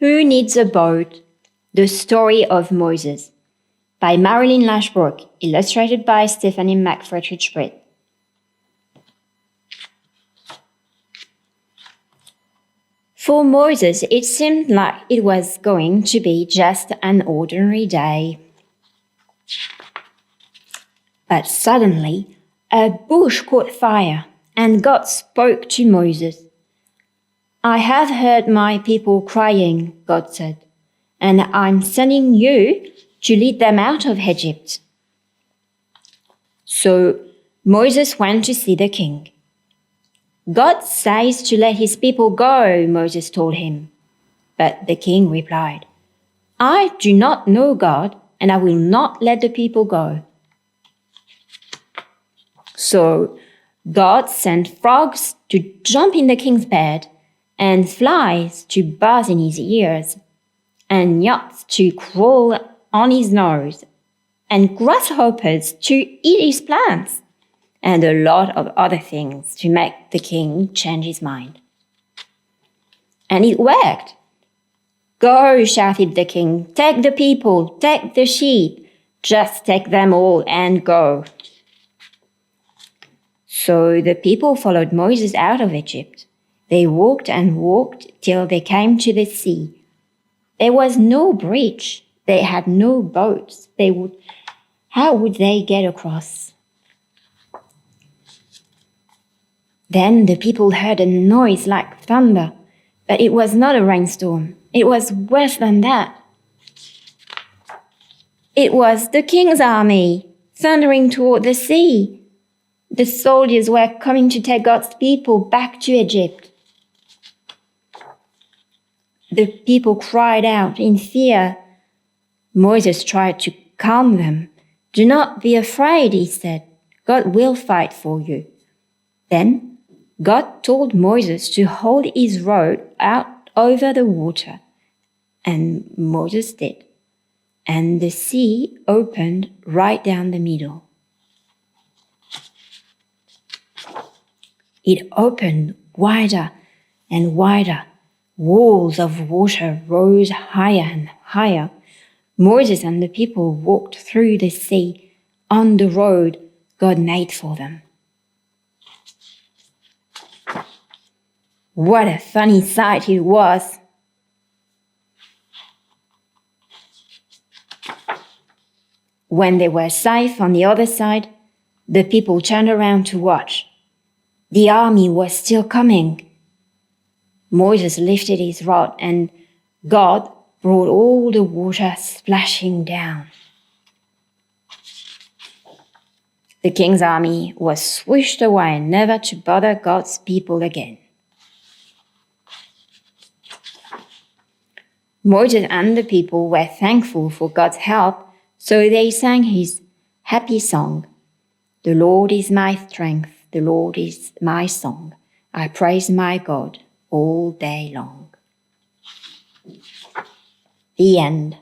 Who Needs a Boat? The Story of Moses by Marilyn Lashbrook, illustrated by Stephanie McFetridge Britt. For Moses, it seemed like it was going to be just an ordinary day. But suddenly, a bush caught fire, and God spoke to Moses. "I have heard my people crying," God said, "and I'm sending you to lead them out of Egypt." So Moses went to see the king. "God says to let his people go," Moses told him. But the king replied, "I do not know God, and I will not let the people go." So God sent frogs to jump in the king's bed, and flies to buzz in his ears, and gnats to crawl on his nose, and grasshoppers to eat his plants, and a lot of other things to make the king change his mind. And it worked. "Go," shouted the king, "take the people, take the sheep, just take them all and go." So the people followed Moses out of Egypt. They walked and walked till they came to the sea. There was no bridge. They had no boats. How would they get across? Then the people heard a noise like thunder, but it was not a rainstorm. It was worse than that. It was the king's army thundering toward the sea. The soldiers were coming to take God's people back to Egypt. The people cried out in fear. Moses tried to calm them. "Do not be afraid," he said. "God will fight for you." Then God told Moses to hold his rod out over the water, and Moses did. And the sea opened right down the middle. It opened wider and wider. Walls of water rose higher and higher. Moses and the people walked through the sea on the road God made for them. What a funny sight it was! When they were safe on the other side, the people turned around to watch. The army was still coming. Moses lifted his rod, and God brought all the water splashing down. The king's army was swished away, never to bother God's people again. Moses and the people were thankful for God's help, so they sang his happy song. "The Lord is my strength, the Lord is my song. I praise my God all day long." The end.